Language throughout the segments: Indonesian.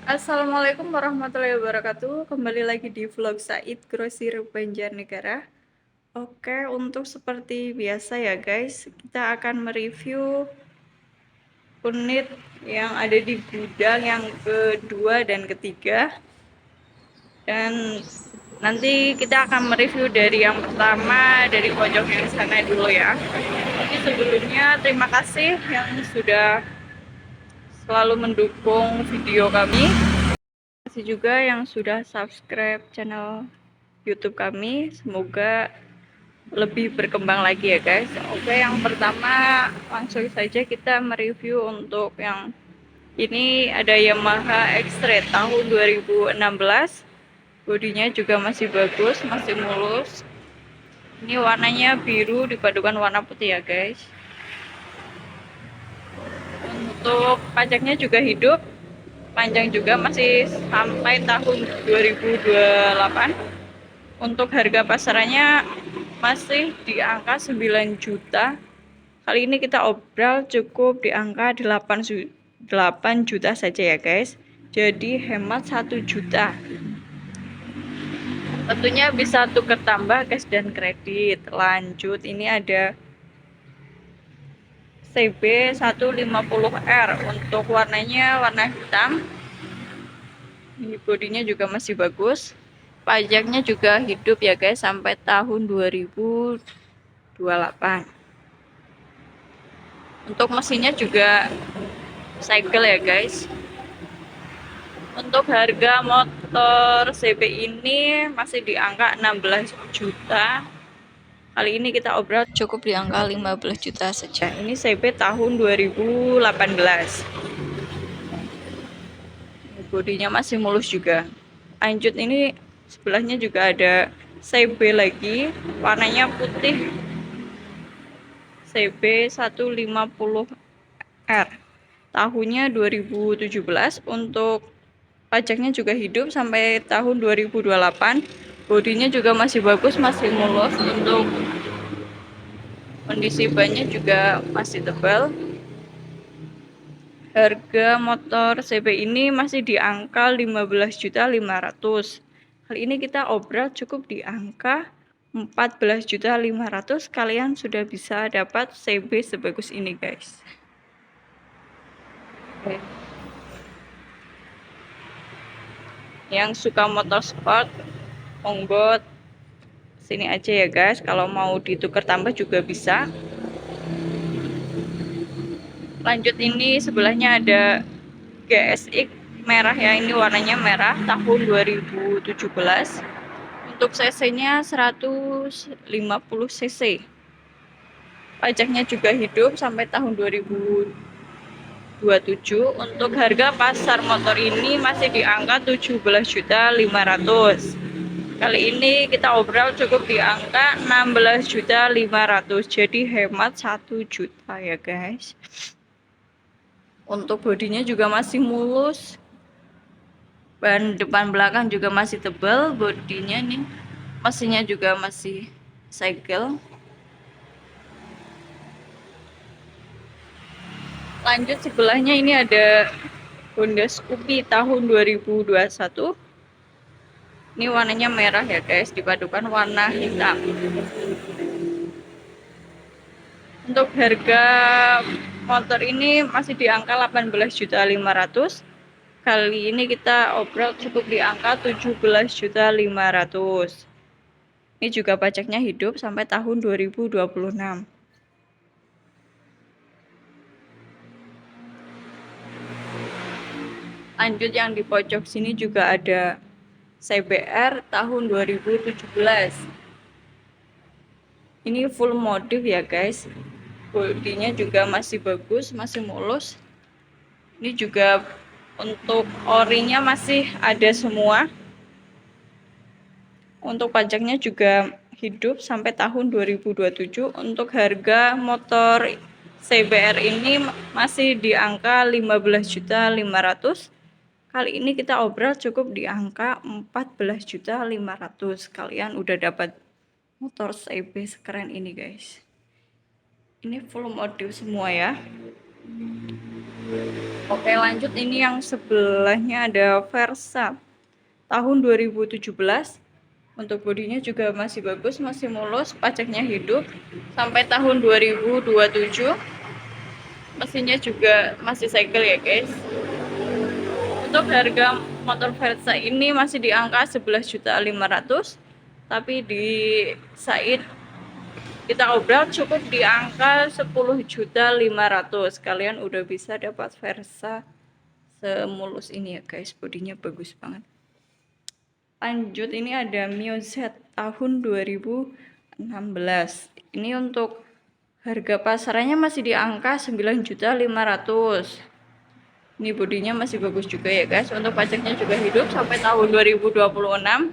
Assalamualaikum warahmatullahi wabarakatuh. Kembali lagi di vlog Said Grosir Banjarnegara. Oke, untuk seperti biasa ya guys, kita akan mereview unit yang ada di gudang yang kedua dan ketiga. Dan nanti kita akan mereview dari yang pertama, dari pojok yang sana dulu ya. Tapi sebelumnya terima kasih yang sudah selalu mendukung video kami. Terima kasih juga yang sudah subscribe channel YouTube kami. Semoga lebih berkembang lagi ya guys. Oke, yang pertama langsung saja kita mereview untuk yang ini ada Yamaha X-Trail tahun 2016. Bodinya juga masih bagus, masih mulus. Ini warnanya biru dipadukan warna putih ya guys. Untuk pajaknya juga hidup, panjang juga, masih sampai tahun 2028. Untuk harga pasarannya masih di angka 9 juta. Kali ini kita obral cukup di angka 8 juta saja ya guys. Jadi hemat 1 juta. Tentunya bisa tuker tambah cash dan kredit. Lanjut, ini ada CB 150R untuk warnanya warna hitam. Ini bodinya juga masih bagus. Pajaknya juga hidup ya guys sampai tahun 2028. Untuk mesinnya juga cycle ya guys. Untuk harga motor CB ini masih di angka 16 juta. Kali ini kita obral cukup di angka 15 juta saja. Ini CB tahun 2018. Bodinya masih mulus juga. Lanjut, ini sebelahnya juga ada CB lagi, warnanya putih. CB 150R tahunnya 2017. Untuk pajaknya juga hidup sampai tahun 2028. Bodinya juga masih bagus, masih mulus. Untuk kondisi bannya juga masih tebal. Harga motor CB ini masih di angka 15.500.000. Kali ini kita obral cukup di angka 14.500.000. Kalian sudah bisa dapat CB sebagus ini guys. Oke. Yang suka motor sport, monggo sini aja ya guys. Kalau mau ditukar tambah juga bisa. Lanjut, ini sebelahnya ada GSX merah ya, ini warnanya merah tahun 2017. Untuk cc-nya 150 cc. Pajaknya juga hidup sampai tahun 2027. Untuk harga pasar motor ini masih di angka 17.500.000. Kali ini kita obral cukup di angka 16.500.000. Jadi hemat 1 juta ya guys. Untuk bodinya juga masih mulus. Ban depan belakang juga masih tebal. Bodinya nih, mesinnya juga masih segel. Lanjut, sebelahnya ini ada Honda Scoopy tahun 2021. Ini warnanya merah ya guys, dipadukan warna hitam. Untuk harga motor ini masih di angka 18.500.000. Kali ini kita obral cukup di angka 17.500.000. Ini juga pajaknya hidup sampai tahun 2026. Lanjut, yang di pojok sini juga ada CBR tahun 2017. Ini full modif ya guys. Bodinya juga masih bagus, masih mulus. Ini juga untuk orinya masih ada semua. Untuk pajaknya juga hidup sampai tahun 2027. Untuk harga motor CBR ini masih di angka 15.500.000. Kali ini kita obral cukup di angka 14.500.000. Kalian udah dapat motor CB sekeren ini guys. Ini full modif semua ya. Oke, lanjut, ini yang sebelahnya ada Versa tahun 2017. Untuk bodinya juga masih bagus, masih mulus, pajaknya hidup sampai tahun 2027. Mesinnya juga masih segel ya guys. Untuk harga motor Versa ini masih di angka 11.500.000, tapi di Said kita obral cukup di angka 10.500.000. Kalian udah bisa dapat Versa semulus ini ya guys, bodinya bagus banget. Lanjut, ini ada Mio Z tahun 2016. Ini untuk harga pasarannya masih di angka 9.500.000. Ini bodinya masih bagus juga ya guys. Untuk pajaknya juga hidup sampai tahun 2026.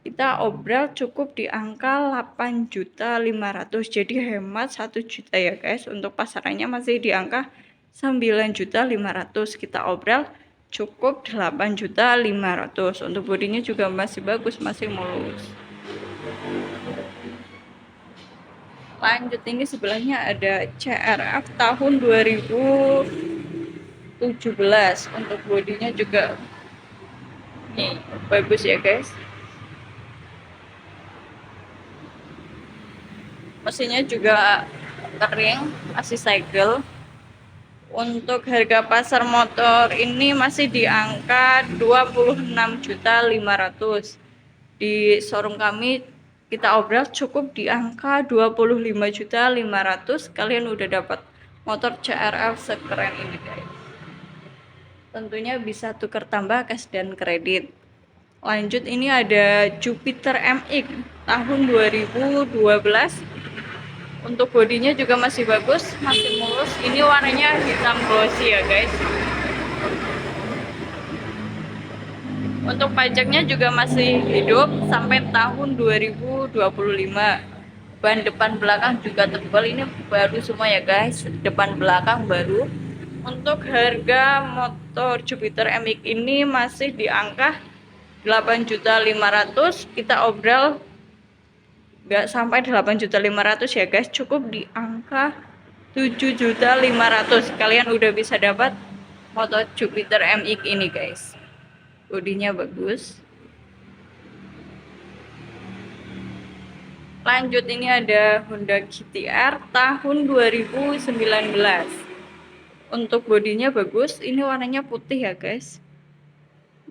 Kita obral cukup di angka 8.500.000. Jadi hemat 1 juta ya guys. Untuk pasarannya masih di angka 9.500.000. Kita obral cukup 8.500.000. Untuk bodinya juga masih bagus, masih mulus. Lanjut, ini sebelahnya ada CRF tahun 2017. Untuk bodinya juga nih bagus ya guys. Mesinnya juga kering, masih segel. Untuk harga pasar motor ini masih di angka 26.500.000. Di showroom kami kita obral cukup di angka 25.500.000. Kalian udah dapat motor CRF sekeren ini guys. Tentunya bisa tukar tambah cash dan kredit. Lanjut, ini ada Jupiter MX tahun 2012. Untuk bodinya juga masih bagus, masih mulus. Ini warnanya hitam glossy ya guys. Untuk pajaknya juga masih hidup sampai tahun 2025. Ban depan belakang juga tebal, ini baru semua ya guys, depan belakang baru. Untuk harga motor Jupiter MX ini masih di angka 8.500.000. Kita obral nggak sampai 8.500.000 ya guys, cukup di angka 7.500.000. Kalian udah bisa dapat motor Jupiter MX ini guys. Bodinya bagus. Lanjut, ini ada Honda GT-R tahun 2019. Untuk bodinya bagus, ini warnanya putih ya guys.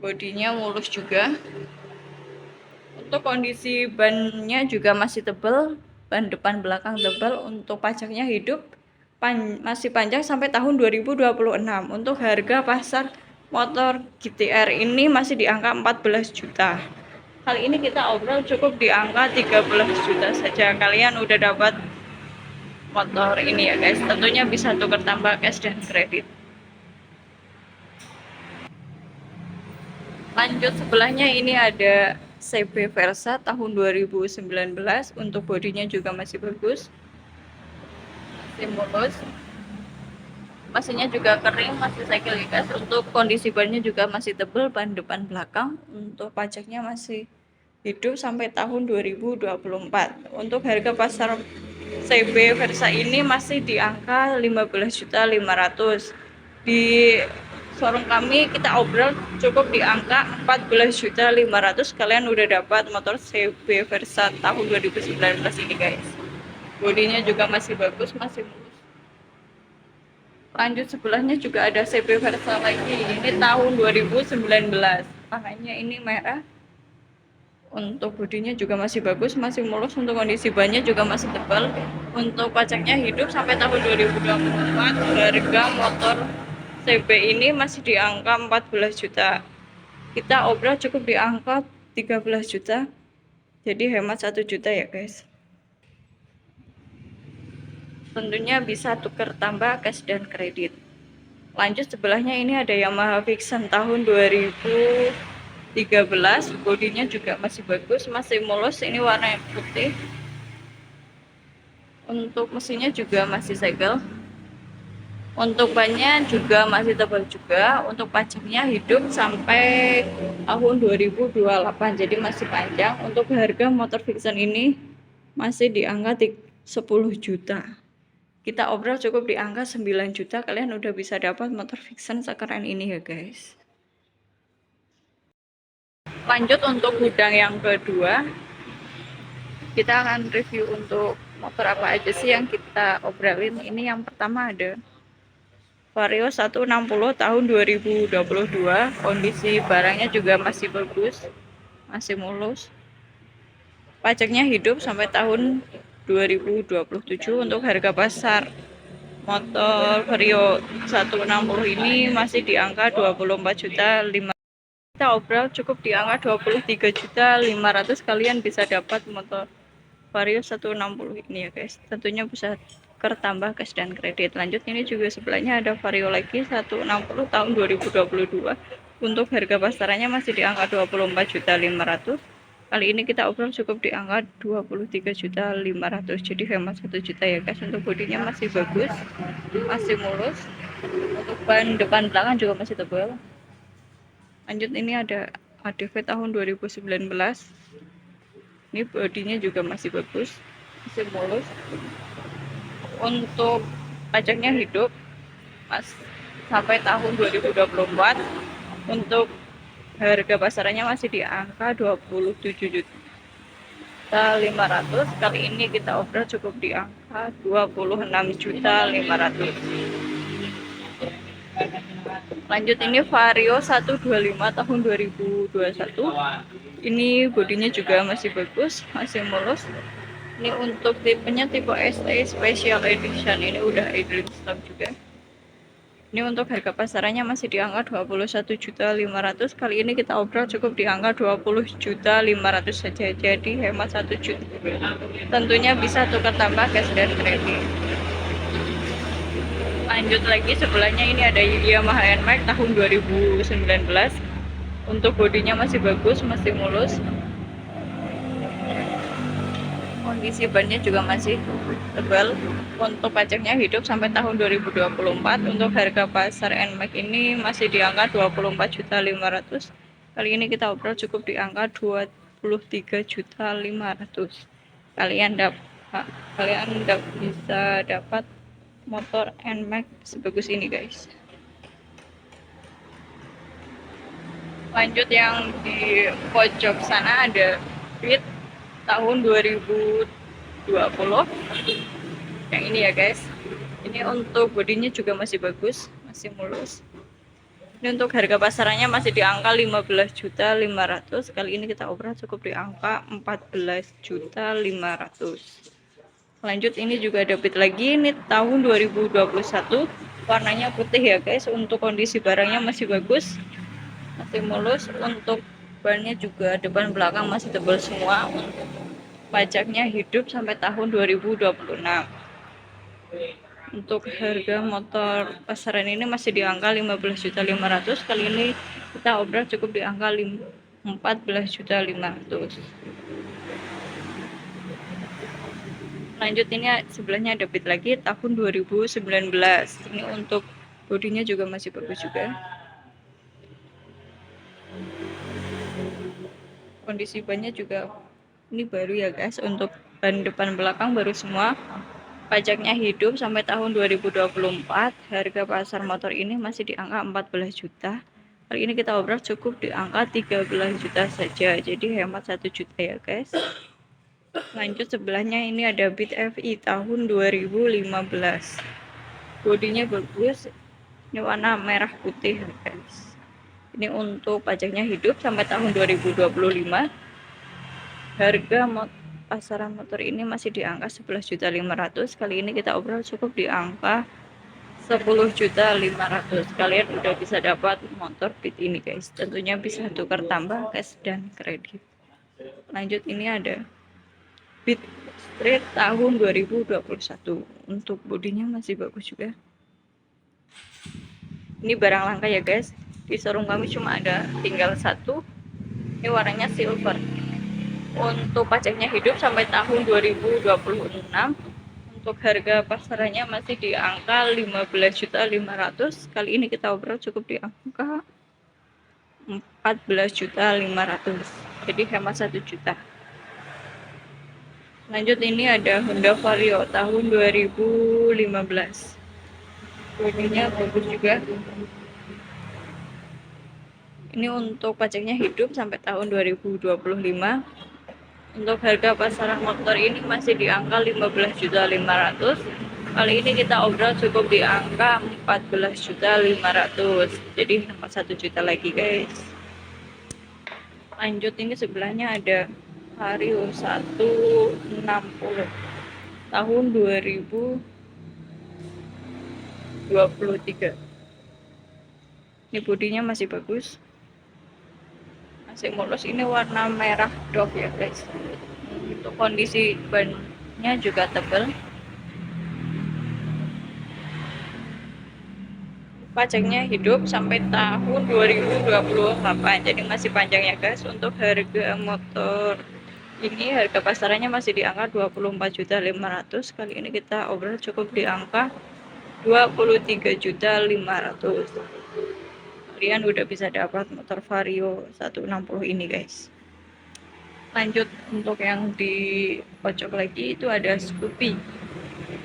Bodinya mulus juga. Untuk kondisi bannya juga masih tebal, ban depan belakang tebal. Untuk pajaknya hidup, masih panjang sampai tahun 2026. Untuk harga pasar motor GT-R ini masih di angka 14 juta. Kali ini kita obrol cukup di angka 13 juta saja. Kalian udah dapat motor ini ya guys. Tentunya bisa tukar tambah cash dan kredit. Lanjut, sebelahnya ini ada CB Versa tahun 2019. Untuk bodinya juga masih bagus, masih mulus, mesinnya juga kering, masih segel ya guys. Untuk kondisi bannya juga masih tebal, ban depan belakang. Untuk pajaknya masih hidup sampai tahun 2024. Untuk harga pasar CB Versa ini masih di angka 15.500.000. Di showroom kami kita obrol cukup di angka 14.500.000. Kalian udah dapat motor CB Versa tahun 2019 ini guys. Bodinya juga masih bagus, masih mulus. Lanjut, sebelahnya juga ada CB Versa lagi. Ini tahun 2019. Makanya ini merah. Untuk bodinya juga masih bagus, masih mulus. Untuk kondisi bannya juga masih tebal. Untuk pajaknya hidup sampai tahun 2024. Harga motor CB ini masih di angka 14 juta. Kita obral cukup di angka 13 juta. Jadi hemat 1 juta ya guys. Tentunya bisa tukar tambah cash dan kredit. Lanjut, sebelahnya ini ada Yamaha Vixion tahun 2013. Bodinya juga masih bagus, masih mulus. Ini warna putih. Untuk mesinnya juga masih segel. Untuk bannya juga masih tebal juga. Untuk pajaknya hidup sampai tahun 2028, jadi masih panjang. Untuk harga motor Vixion ini masih di angka 10 juta. Kita obrol cukup di angka 9 juta, kalian udah bisa dapat motor Vixen sekeren ini ya guys. Lanjut untuk gudang yang kedua, kita akan review untuk motor apa aja sih yang kita obrolin. Ini yang pertama ada Vario 160 tahun 2022, kondisi barangnya juga masih bagus, masih mulus. Pajaknya hidup sampai tahun 2027. Untuk harga pasar motor Vario 160 ini masih di angka 24.500.000. Kita obrol cukup di angka 23.500.000. Kalian bisa dapat motor Vario 160 ini ya guys. Tentunya bisa tertambah cash dan kredit. Lanjut, ini juga sebelahnya ada Vario lagi 160 tahun 2022. Untuk harga pasarannya masih di angka 24.500.000. Kali ini kita obrol cukup di angka 23.500.000. Jadi hemat 1 juta ya guys. Untuk bodinya masih bagus, masih mulus. Untuk ban depan belakang juga masih tebal. Lanjut, ini ada ADV tahun 2019. Ini bodinya juga masih bagus, masih mulus. Untuk pajaknya hidup mas sampai tahun 2024. Untuk harga pasarannya masih di angka 27.500.000. Kali ini kita obrol cukup di angka 26.500.000. Lanjut, ini Vario 125 tahun 2021. Ini bodinya juga masih bagus, masih mulus. Ini untuk tipenya tipe ST Special Edition. Ini udah idling stock juga. Ini untuk harga pasarannya masih di angka 21.500.000. Kali ini kita obrol cukup di angka 20.500.000 saja. Jadi hemat 1 juta. Tentunya bisa tukar tambah cash dan kredit. Lanjut lagi, sebelahnya ini ada Yamaha NMAX tahun 2019. Untuk bodinya masih bagus, masih mulus. Kondisi bannya juga masih tebal. Untuk pajaknya hidup sampai tahun 2024. Untuk harga pasar NMAX ini masih di angka 24.500.000. Kali ini kita obrol cukup di angka 23.500.000. Kalian bisa dapat motor NMAX sebagus ini guys. Lanjut, yang di pojok sana ada Beat tahun 2020. Yang ini ya guys. Ini untuk bodinya juga masih bagus, masih mulus. Ini untuk harga pasarannya masih di angka 15.500.000. Kali ini kita obrol cukup di angka 14.500.000. Lanjut, ini juga ada Beat lagi. Ini tahun 2021. Warnanya putih ya guys. Untuk kondisi barangnya masih bagus, masih mulus. Untuk bannya juga depan belakang masih tebal semua. Pajaknya hidup sampai tahun 2026. Untuk harga motor pasaran ini masih di angka 15.500.000. Kali ini kita obrol cukup di angka 14.500.000. Lanjut, ini sebelahnya ada Beat lagi tahun 2019. Ini untuk bodinya juga masih bagus juga. Kondisi bannya juga ini baru ya guys. Untuk ban depan belakang baru semua. Pajaknya hidup sampai tahun 2024. Harga pasar motor ini masih di angka 14 juta. Kali ini kita obrol cukup di angka 13 juta saja. Jadi hemat 1 juta ya guys. Lanjut, sebelahnya ini ada Beat FI tahun 2015. Bodinya bagus. Ini warna merah putih guys. Ini untuk pajaknya hidup sampai tahun 2025. Harga pasaran motor ini masih di angka 11.500.000. Kali ini kita obrol cukup di angka 10.500.000. Kalian udah bisa dapat motor Beat ini guys. Tentunya bisa tukar tambah cash dan kredit. Lanjut, ini ada Beat Street tahun 2021. Untuk bodinya masih bagus juga. Ini barang langka ya guys. Di showroom kami cuma ada tinggal satu. Ini warnanya silver. Untuk pajaknya hidup sampai tahun 2026. Untuk harga pasarannya masih di angka 15.500.000. Kali ini kita obrol cukup di angka 14.500.000. Jadi hemat 1 juta. Lanjut, ini ada Honda Vario tahun 2015. 2015. Bodinya bagus juga. Ini untuk pajaknya hidup sampai tahun 2025. Untuk harga pasaran motor ini masih di angka 15.500.000. Kali ini kita obrol cukup di angka 14.500.000. Jadi tambah 1 juta lagi guys. Lanjut, ini sebelahnya ada Vario 160 tahun 2023. Ini bodinya masih bagus, masih mulus. Ini warna merah doff ya guys. Untuk kondisi bannya juga tebal. Pajaknya hidup sampai tahun 2028, jadi masih panjang ya guys. Untuk harga motor ini, harga pasarannya masih di angka 24.500.000. Kali ini kita obrol cukup di angka 23.500.000. Kalian udah bisa dapat motor Vario 160 ini guys. Lanjut, untuk yang di pojok lagi itu ada Scoopy,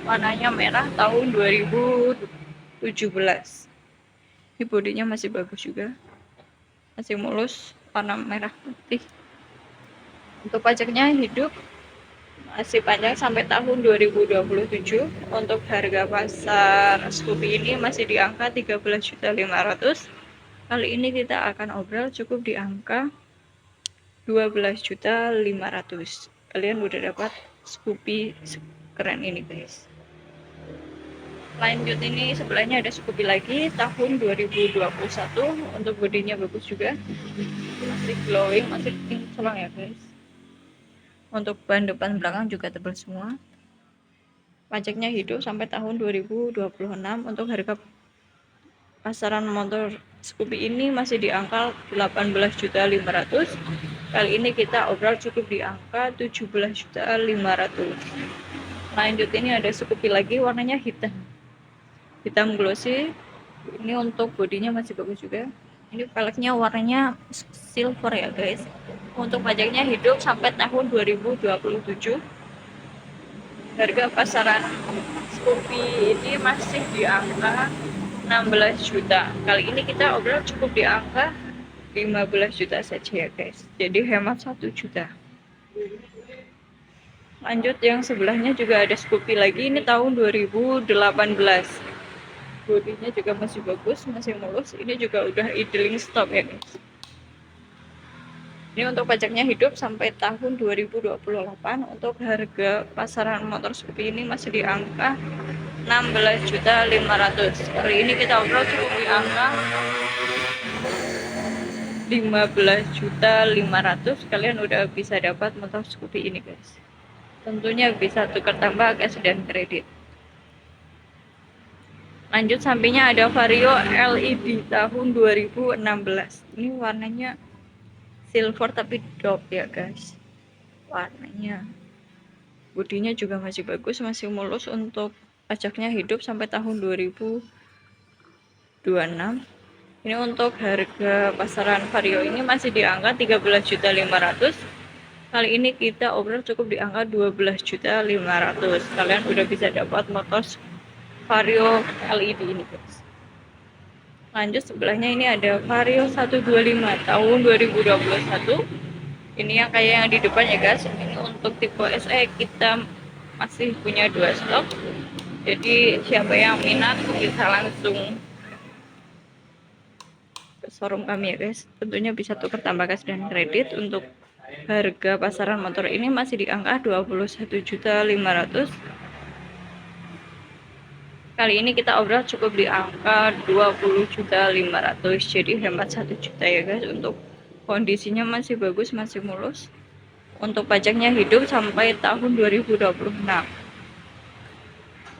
warnanya merah tahun 2017. Ini bodinya masih bagus juga, masih mulus, warna merah putih. Untuk pajaknya hidup masih panjang sampai tahun 2027. Untuk harga pasar Scoopy ini masih di angka 13.500.000. Kali ini kita akan obrol cukup di angka 12.500.000. Kalian udah dapat Scoopy keren ini guys. Lanjut, ini sebelahnya ada Scoopy lagi tahun 2021. Untuk bodinya bagus juga, masih glowing, masih kinclong ya guys. Untuk ban depan belakang juga tebal semua. Pajaknya hidup sampai tahun 2026. Untuk harga pasaran motor Scoopy ini masih di angka 18.500.000. Kali ini kita obrol cukup di angka 17.500.000. Lanjut, ini ada Scoopy lagi, warnanya hitam glossy. Ini untuk bodinya masih bagus juga. Ini velgnya warnanya silver ya guys. Untuk pajaknya hidup sampai tahun 2027. Harga pasaran Scoopy ini masih di angka 16 juta. Kali ini kita obrol cukup di angka 15 juta saja ya guys. Jadi hemat 1 juta. Lanjut, yang sebelahnya juga ada Scoopy lagi. Ini tahun 2018. Bodinya juga masih bagus, masih mulus. Ini juga udah idling stop ya guys. Ini untuk pajaknya hidup sampai tahun 2028. Untuk harga pasaran motor Scoopy ini masih di angka 16.500.000. Kali ini kita obrol cukup di angka 15.500.000. Kalian udah bisa dapat motor Scoopy ini guys. Tentunya bisa tukar tambah gas dan kredit. Lanjut, sampingnya ada Vario LED tahun 2016. Ini warnanya silver tapi doff ya guys. Warnanya, bodinya juga masih bagus, masih mulus. Untuk pajaknya hidup sampai tahun 2026. Ini untuk harga pasaran Vario ini masih di angka 13.500.000. Kali ini kita obrol cukup di angka 12.500.000. Kalian udah bisa dapat motor Vario LED ini guys. Lanjut, sebelahnya ini ada Vario 125 tahun 2021. Ini yang kayak yang di depan ya guys. Ini untuk tipe SE kita masih punya 2 stok. Jadi siapa yang minat bisa langsung ke showroom kami ya guys. Tentunya bisa tukar tambah gas dan kredit. Untuk harga pasaran motor ini masih di angka 21.500.000. Kali ini kita obrol cukup di angka 20.500.000. Jadi hemat 1 juta ya guys. Untuk kondisinya masih bagus, masih mulus. Untuk pajaknya hidup sampai tahun 2026.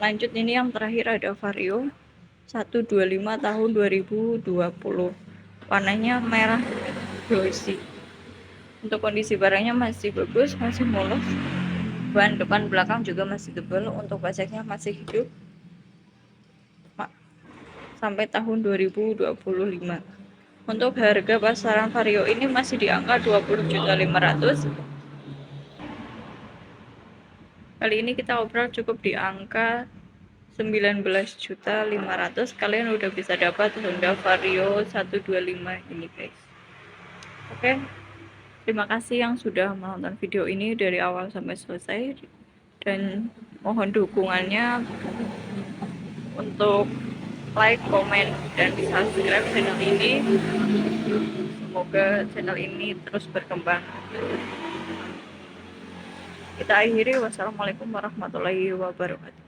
Lanjut, ini yang terakhir ada Vario 125 tahun 2020. Warnanya merah glossy. Untuk kondisi barangnya masih bagus, masih mulus. Ban depan belakang juga masih tebal. Untuk pajaknya masih hidup sampai tahun 2025. Untuk harga pasaran Vario ini masih di angka 20.500.000. Kali ini kita obrol cukup di angka 19.500.000 kalian udah bisa dapat Honda Vario 125 ini guys. Oke, terima kasih yang sudah menonton video ini dari awal sampai selesai, dan mohon dukungannya untuk like, komen, dan subscribe channel ini. Semoga channel ini terus berkembang. Kita akhiri, wassalamualaikum warahmatullahi wabarakatuh.